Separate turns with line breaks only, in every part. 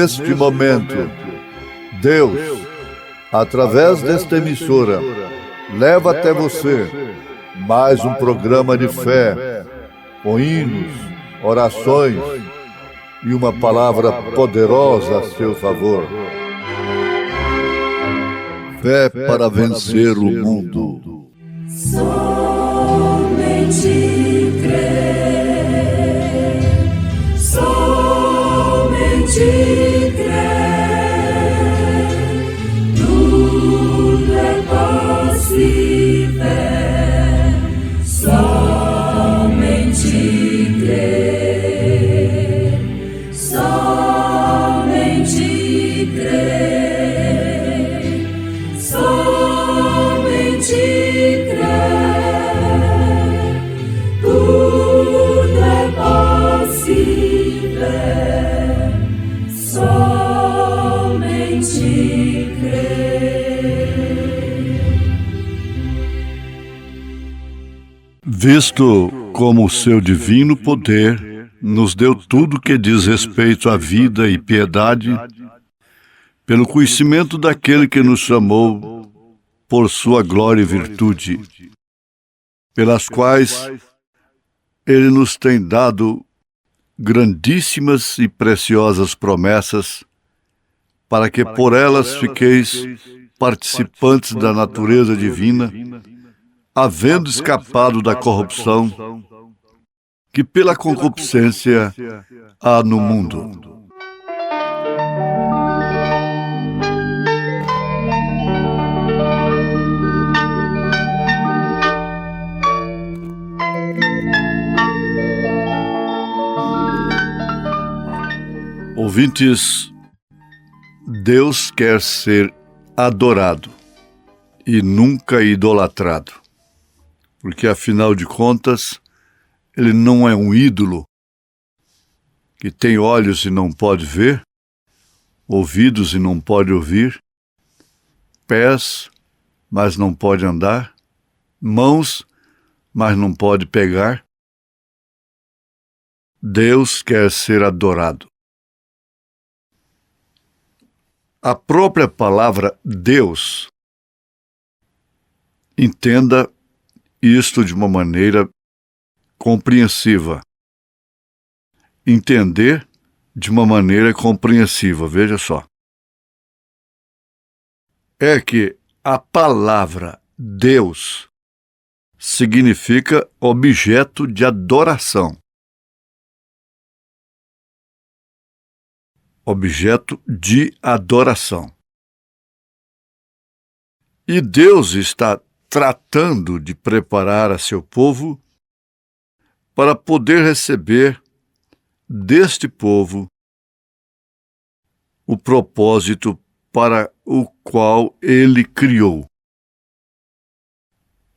neste momento, Deus, através desta emissora, leva até você mais um programa de fé, com hinos, orações e uma palavra poderosa a seu favor. Fé para vencer o mundo.
Somente crer, somente crer, tudo é possível, somente crer, somente crer, somente crer, tudo é possível, somente crer.
Visto como o seu divino poder nos deu tudo que diz respeito à vida e piedade, pelo conhecimento daquele que nos chamou por sua glória e virtude, pelas quais ele nos tem dado grandíssimas e preciosas promessas, para que por elas fiqueis participantes da natureza divina, havendo escapado da corrupção que pela concupiscência há no mundo. Ouvintes, Deus quer ser adorado e nunca idolatrado, porque afinal de contas, ele não é um ídolo que tem olhos e não pode ver, ouvidos e não pode ouvir, pés, mas não pode andar, mãos, mas não pode pegar. Deus quer ser adorado. A própria palavra Deus, entenda isto de uma maneira compreensiva. Entender de uma maneira compreensiva, veja só. É que a palavra Deus significa objeto de adoração. Objeto de adoração. E Deus está tratando de preparar a seu povo para poder receber deste povo o propósito para o qual ele criou.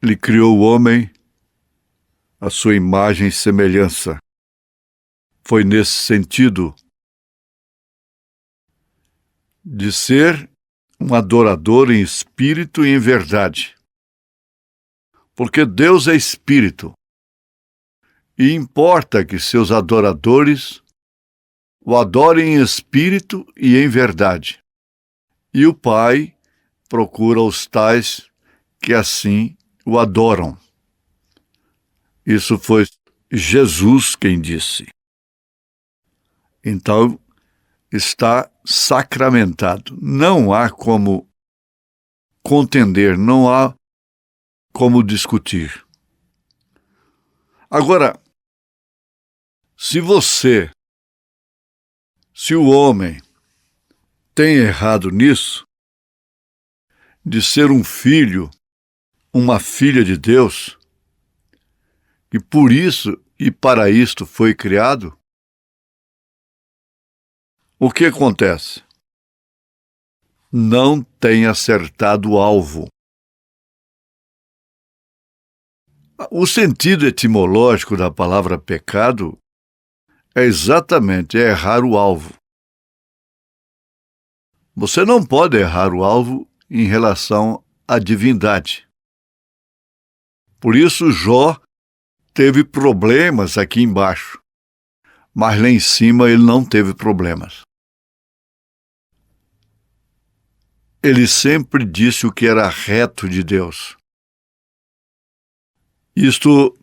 Ele criou o homem à sua imagem e semelhança. Foi nesse sentido de ser um adorador em espírito e em verdade. Porque Deus é espírito, e importa que seus adoradores o adorem em espírito e em verdade. E o Pai procura os tais que assim o adoram. Isso foi Jesus quem disse. Então, está sacramentado. Não há como contender, não há como discutir. Agora, se o homem tem errado nisso, de ser um filho, uma filha de Deus, e por isso e para isto foi criado, o que acontece? Não tem acertado o alvo. O sentido etimológico da palavra pecado é exatamente errar o alvo. Você não pode errar o alvo em relação à divindade. Por isso Jó teve problemas aqui embaixo, mas lá em cima ele não teve problemas. ele sempre disse o que era reto de Deus. Isto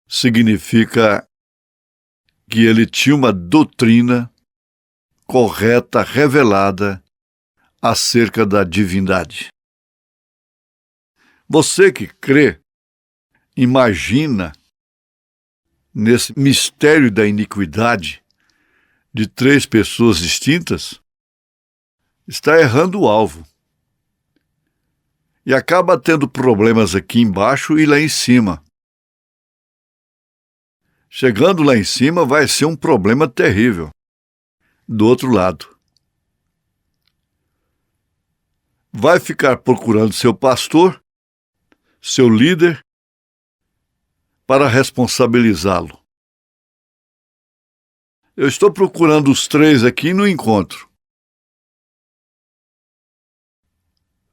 significa que ele tinha uma doutrina correta, revelada acerca da divindade. Você que crê, imagina nesse mistério da iniquidade de 3 pessoas distintas, está errando o alvo. E acaba tendo problemas aqui embaixo e lá em cima. Chegando lá em cima vai ser um problema terrível. Do outro lado. Vai ficar procurando seu pastor, seu líder, para responsabilizá-lo. Eu estou procurando os 3 aqui e não encontro.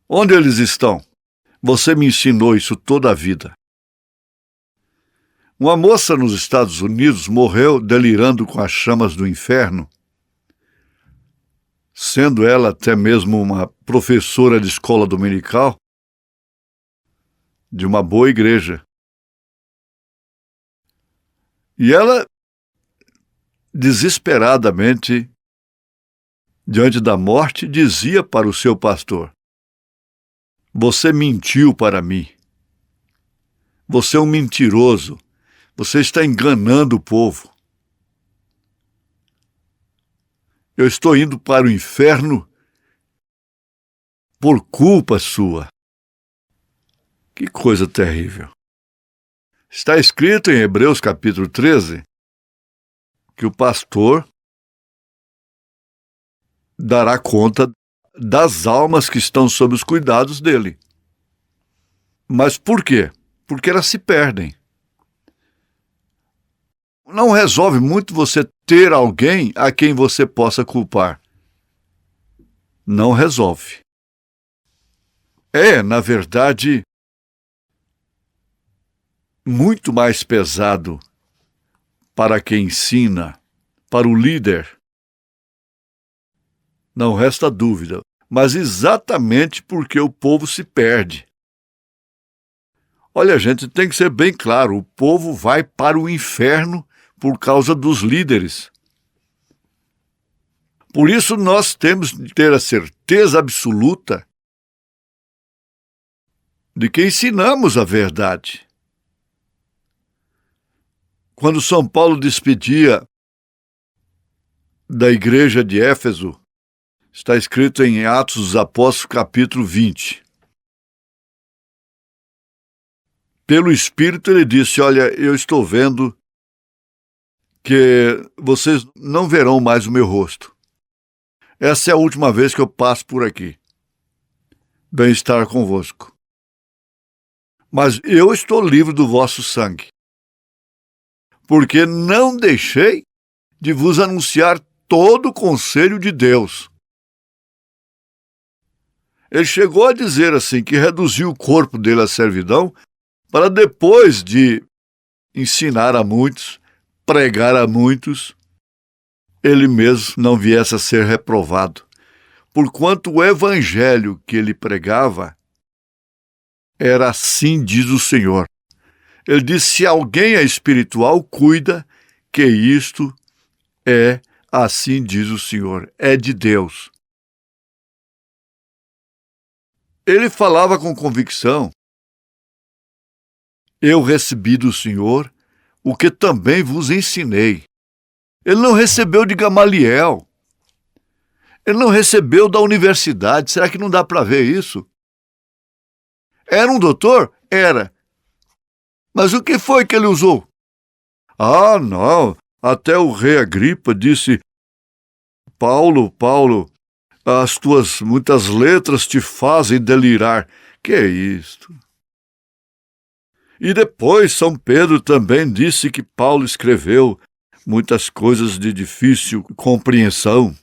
Onde eles estão? Você me ensinou isso toda a vida. Uma moça nos Estados Unidos morreu delirando com as chamas do inferno, sendo ela até mesmo uma professora de escola dominical de uma boa igreja. E ela, desesperadamente, diante da morte, dizia para o seu pastor: você mentiu para mim. Você é um mentiroso. Você está enganando o povo. Eu estou indo para o inferno por culpa sua. Que coisa terrível. Está escrito em Hebreus capítulo 13 que o pastor dará conta das almas que estão sob os cuidados dele. Mas por quê? Porque elas se perdem. Não resolve muito você ter alguém a quem você possa culpar. Não resolve. É, na verdade, muito mais pesado para quem ensina, para o líder. Não resta dúvida, mas exatamente porque o povo se perde. Olha, gente, tem que ser bem claro, o povo vai para o inferno por causa dos líderes. Por isso nós temos de ter a certeza absoluta de que ensinamos a verdade. Quando São Paulo despedia da igreja de Éfeso, está escrito em Atos dos Apóstolos, capítulo 20. Pelo Espírito ele disse: olha, eu estou vendo que vocês não verão mais o meu rosto. Essa é a última vez que eu passo por aqui. Bem-estar convosco. Mas eu estou livre do vosso sangue, porque não deixei de vos anunciar todo o conselho de Deus. Ele chegou a dizer assim, que reduziu o corpo dele à servidão, para depois de ensinar a muitos, pregar a muitos, ele mesmo não viesse a ser reprovado, porquanto o evangelho que ele pregava era assim diz o Senhor. Ele disse: se alguém é espiritual, cuida que isto é assim diz o Senhor, é de Deus. Ele falava com convicção: eu recebi do Senhor o que também vos ensinei. Ele não recebeu de Gamaliel. Ele não recebeu da universidade. Será que não dá para ver isso? Era um doutor? Era. Mas o que foi que ele usou? Ah, não. Até o rei Agripa disse: Paulo, as tuas muitas letras te fazem delirar. Que é isto? E depois São Pedro também disse que Paulo escreveu muitas coisas de difícil compreensão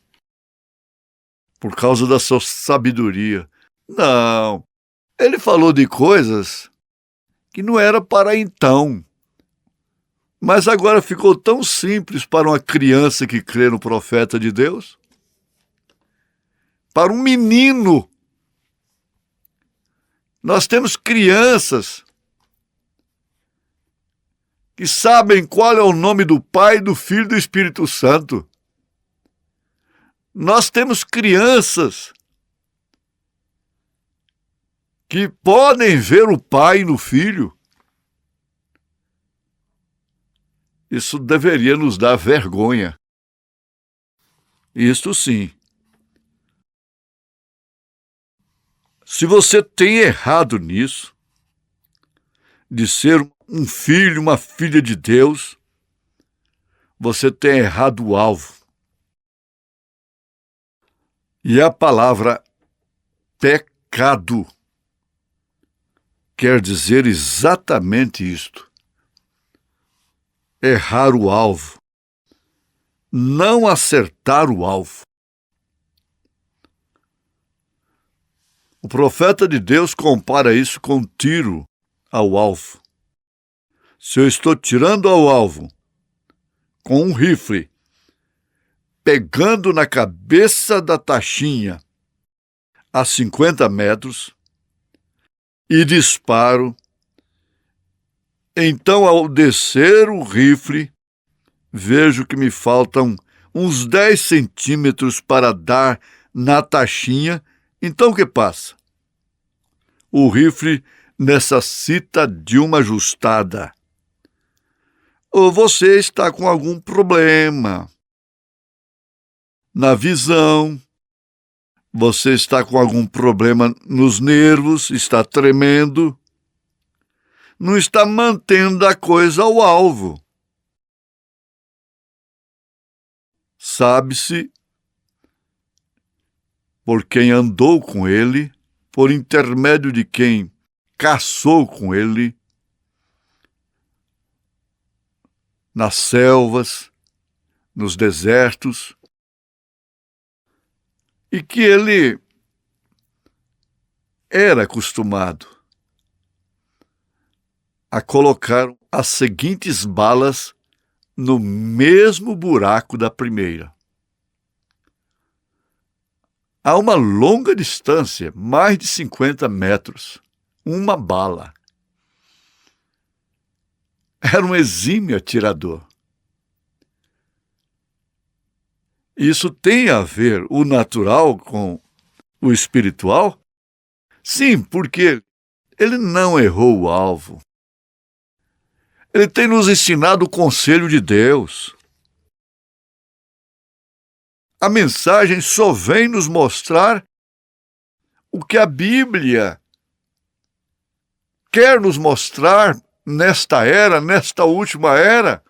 por causa da sua sabedoria. Não, ele falou de coisas que não era para então, mas agora ficou tão simples para uma criança que crê no profeta de Deus, para um menino Nós temos crianças que sabem qual é o nome do Pai, do Filho e do Espírito Santo. Nós temos crianças que podem ver o Pai no Filho. Isso deveria nos dar vergonha. Isto sim. Se você tem errado nisso, de ser um filho, uma filha de Deus, você tem errado o alvo. E a palavra pecado quer dizer exatamente isto: errar o alvo, não acertar o alvo. O profeta de Deus compara isso com um tiro ao alvo. Se eu estou tirando ao alvo com um rifle, pegando na cabeça da taxinha a 50 metros e disparo, então ao descer o rifle, vejo que me faltam uns 10 centímetros para dar na taxinha. Então o que passa? O rifle necessita de uma ajustada. Ou você está com algum problema na visão, você está com algum problema nos nervos, está tremendo, não está mantendo a coisa ao alvo. Sabe-se por quem andou com ele, por intermédio de quem caçou com ele, nas selvas, nos desertos, e que ele era acostumado a colocar as seguintes balas no mesmo buraco da primeira. A uma longa distância, mais de 50 metros, uma bala. Era um exímio atirador. Isso tem a ver o natural com o espiritual? Sim, porque ele não errou o alvo. Ele tem nos ensinado o conselho de Deus. A mensagem só vem nos mostrar o que a Bíblia quer nos mostrar nesta era, nesta última era.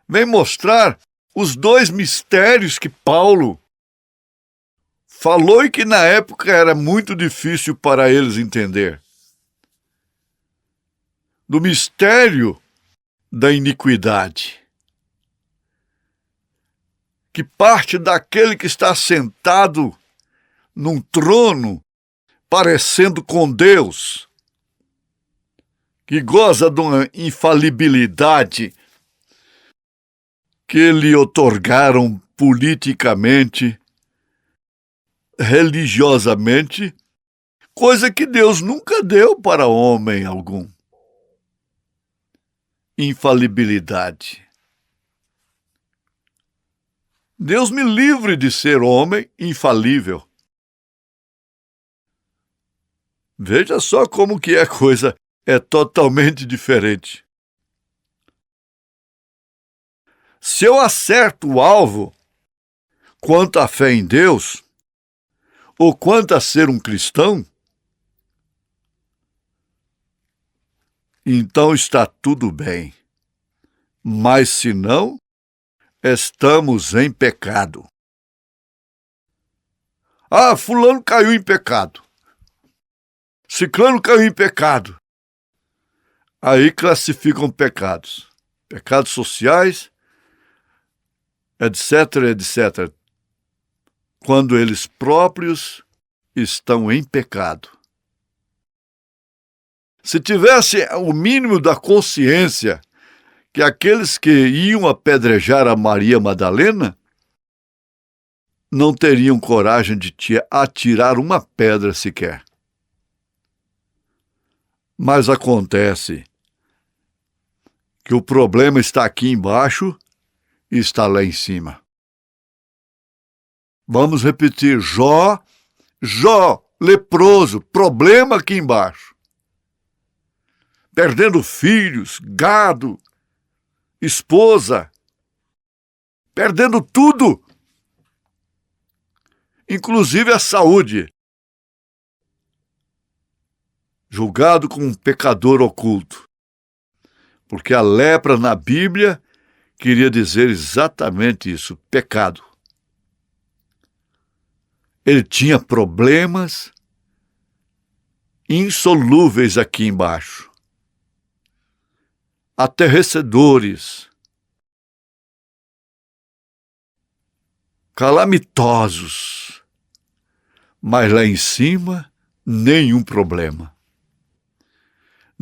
Vem mostrar os 2 mistérios que Paulo falou e que na época era muito difícil para eles entender. Do mistério da iniquidade, que parte daquele que está sentado num trono, parecendo com Deus, que goza de uma infalibilidade que lhe outorgaram politicamente, religiosamente, coisa que Deus nunca deu para homem algum. Infalibilidade. Deus me livre de ser homem infalível. Veja só como que a coisa é totalmente diferente. Se eu acerto o alvo quanto à fé em Deus, ou quanto a ser um cristão, então está tudo bem. Mas se não, estamos em pecado. Ah, fulano caiu em pecado. Ciclano caiu em pecado. Aí classificam pecados. Pecados sociais, etc, etc. Quando eles próprios estão em pecado. Se tivesse o mínimo da consciência que aqueles que iam apedrejar a Maria Madalena não teriam coragem de te atirar uma pedra sequer. Mas acontece que o problema está aqui embaixo e está lá em cima. Vamos repetir: Jó, leproso, problema aqui embaixo. Perdendo filhos, gado, esposa, perdendo tudo, inclusive a saúde. Julgado como um pecador oculto. Porque a lepra na Bíblia queria dizer exatamente isso, pecado. Ele tinha problemas insolúveis aqui embaixo, aterrecedores, calamitosos, mas lá em cima, nenhum problema.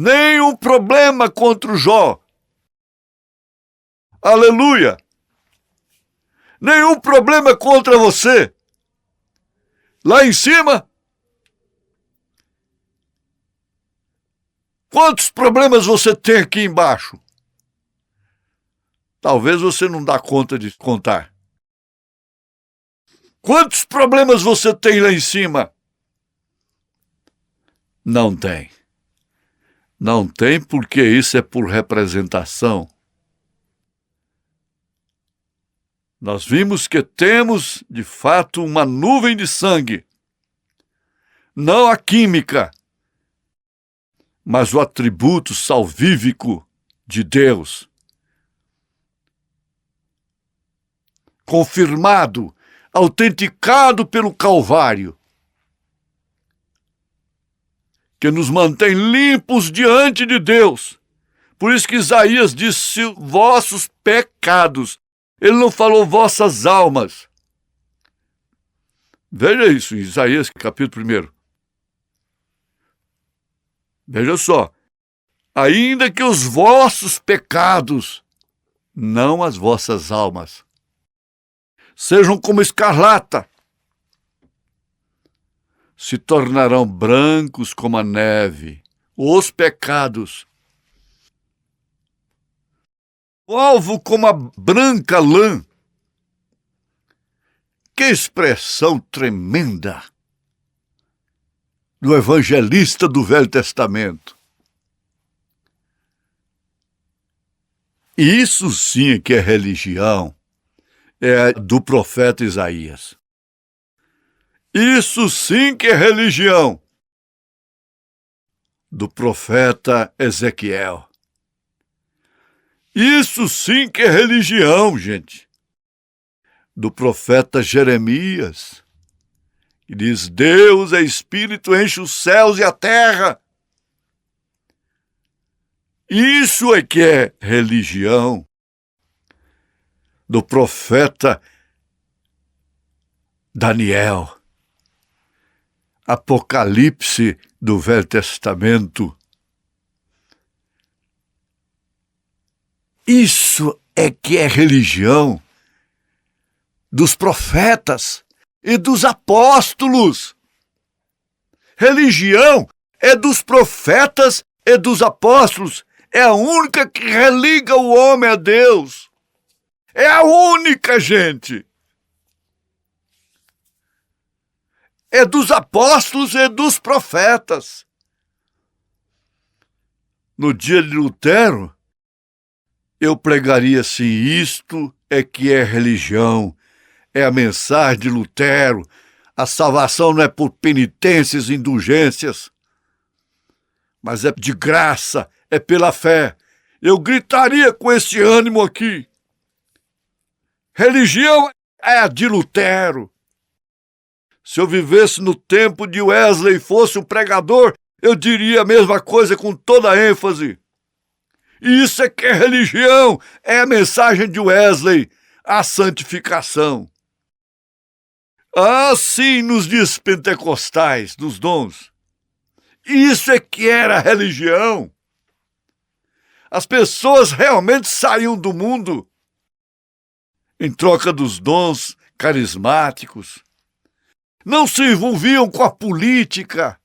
Nenhum problema contra o Jó. Aleluia! Nenhum problema contra você. Lá em cima, quantos problemas você tem aqui embaixo? Talvez você não dá conta de contar. Quantos problemas você tem lá em cima? Não tem. Não tem, porque isso é por representação. Nós vimos que temos, de fato, uma nuvem de sangue. Não a química, mas o atributo salvífico de Deus. Confirmado, autenticado pelo Calvário, que nos mantém limpos diante de Deus. Por isso que Isaías disse vossos pecados. Ele não falou vossas almas. Veja isso em Isaías capítulo 1. Veja só. Ainda que os vossos pecados, não as vossas almas, sejam como escarlata, se tornarão brancos como a neve, os pecados. Alvo como a branca lã. Que expressão tremenda do evangelista do Velho Testamento. Isso sim que é religião, é do profeta Isaías. Isso sim que é religião, do profeta Ezequiel. Isso sim que é religião, gente, do profeta Jeremias, que diz: Deus é Espírito, enche os céus e a terra. Isso é que é religião, do profeta Daniel. Apocalipse do Velho Testamento. Isso é que é religião dos profetas e dos apóstolos. Religião é dos profetas e dos apóstolos. É a única que religa o homem a Deus. É a única, gente. É dos apóstolos e dos profetas. No dia de Lutero, eu pregaria assim: isto é que é religião, é a mensagem de Lutero. A salvação não é por penitências e indulgências, mas é de graça, é pela fé. Eu gritaria com esse ânimo aqui: religião é a de Lutero. Se eu vivesse no tempo de Wesley e fosse um pregador, eu diria a mesma coisa com toda a ênfase. E isso é que é religião, é a mensagem de Wesley, a santificação. Assim nos dias pentecostais, dos dons. Isso é que era religião. As pessoas realmente saíam do mundo em troca dos dons carismáticos. Não se envolviam com a política,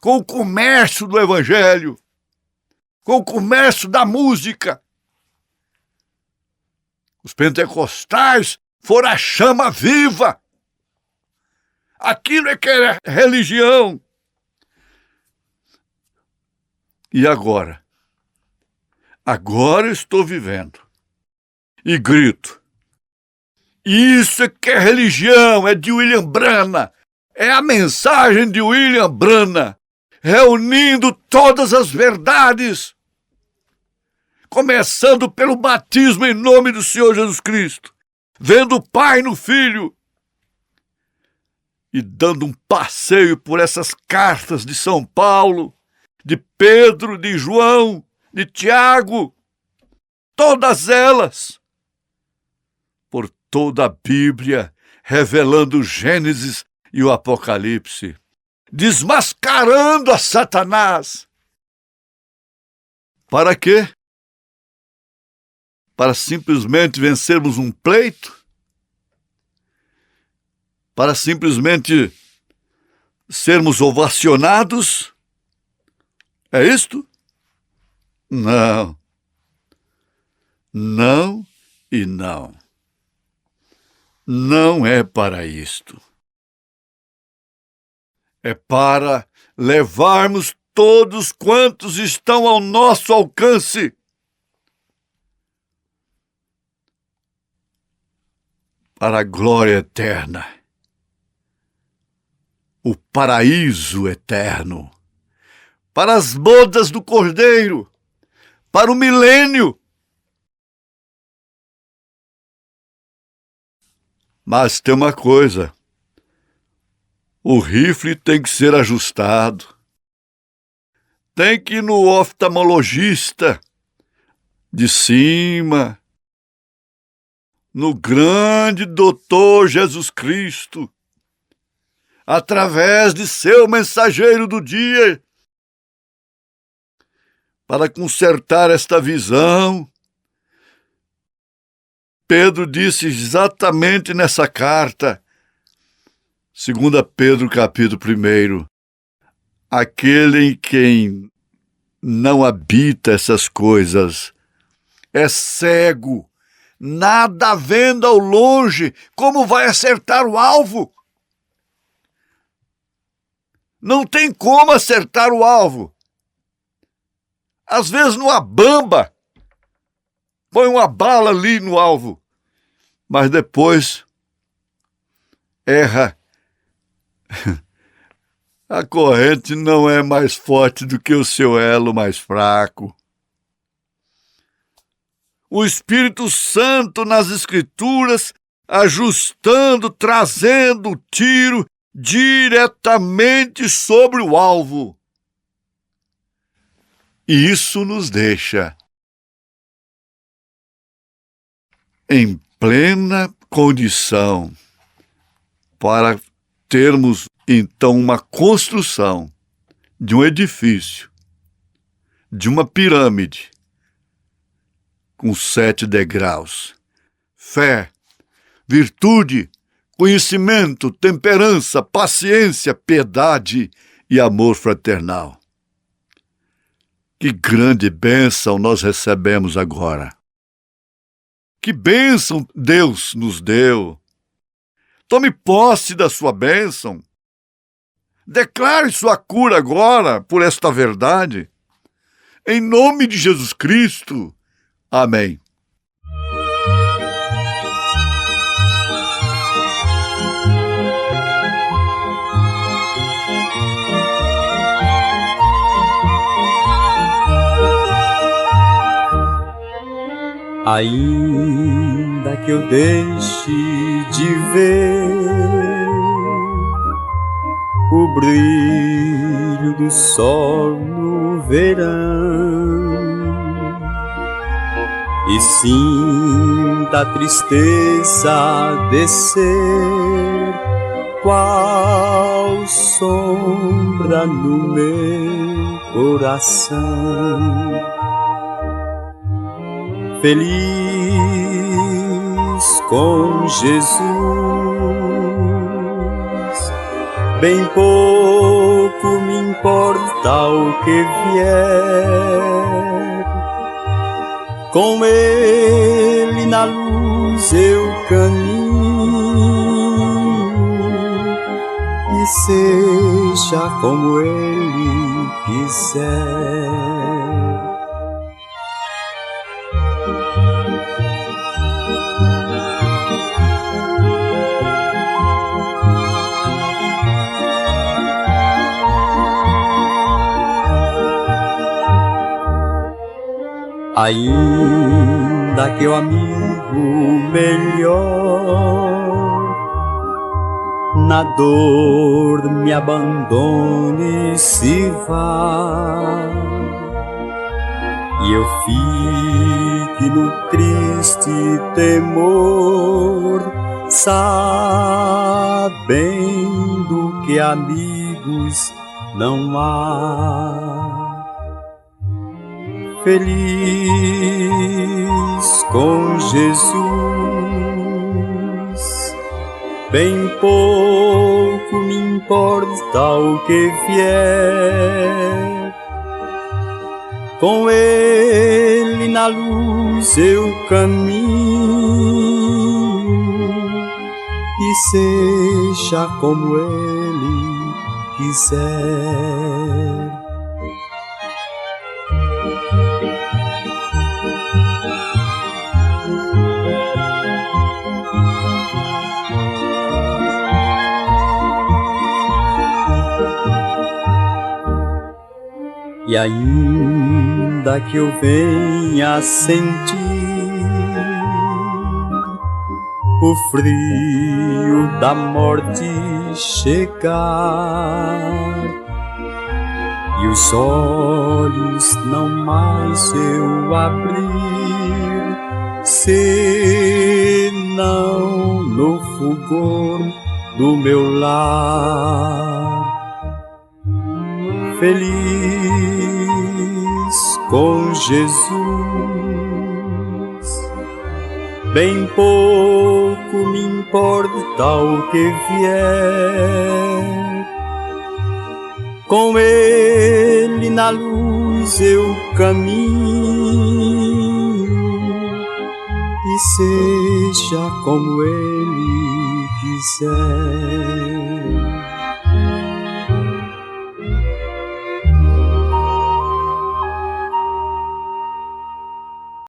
com o comércio do evangelho, com o comércio da música. Os pentecostais foram a chama viva. Aquilo é que era religião. E agora? Agora estou vivendo. E grito. Isso é que é religião, é de William Branham. É a mensagem de William Branham, reunindo todas as verdades, começando pelo batismo em nome do Senhor Jesus Cristo, vendo o Pai no Filho, e dando um passeio por essas cartas de São Paulo, de Pedro, de João, de Tiago, todas elas, por toda a Bíblia, revelando o Gênesis e o Apocalipse, desmascarando a Satanás. Para quê? Para simplesmente vencermos um pleito? Para simplesmente sermos ovacionados? É isto? Não. Não e não. Não é para isto. É para levarmos todos quantos estão ao nosso alcance para a glória eterna, o paraíso eterno, para as bodas do Cordeiro, para o milênio. Mas tem uma coisa, o rifle tem que ser ajustado, tem que ir no oftalmologista de cima, no grande doutor Jesus Cristo, através de seu mensageiro do dia, para consertar esta visão. Pedro disse exatamente nessa carta, 2 Pedro capítulo 1, aquele em quem não habita essas coisas é cego, nada vendo ao longe, como vai acertar o alvo? Não tem como acertar o alvo. Às vezes numa bamba, põe uma bala ali no alvo, mas depois erra. A corrente não é mais forte do que o seu elo mais fraco. O Espírito Santo nas Escrituras, ajustando, trazendo o tiro diretamente sobre o alvo. E isso nos deixa em plena condição para termos, então, uma construção de um edifício, de uma pirâmide, com 7 degraus. Fé, virtude, conhecimento, temperança, paciência, piedade e amor fraternal. Que grande bênção nós recebemos agora. Que bênção Deus nos deu. Tome posse da sua bênção. Declare sua cura agora por esta verdade. Em nome de Jesus Cristo. Amém.
Ainda que eu deixe de ver o brilho do sol no verão e sinta a tristeza descer qual sombra no meu coração. Feliz com Jesus. Bem pouco me importa o que vier, com Ele na luz eu caminho, e seja como Ele quiser. Ainda que o amigo melhor na dor me abandone e se vá, e eu fique no triste temor, sabendo que amigos não há. Feliz com Jesus, bem pouco me importa o que vier, com Ele na luz eu caminho, e seja como Ele quiser. E ainda que eu venha sentir o frio da morte chegar, e os olhos não mais eu abrir, senão no fulgor do meu lar. Feliz com Jesus, bem pouco me importa o que vier, com Ele na luz eu caminho, e seja como Ele quiser.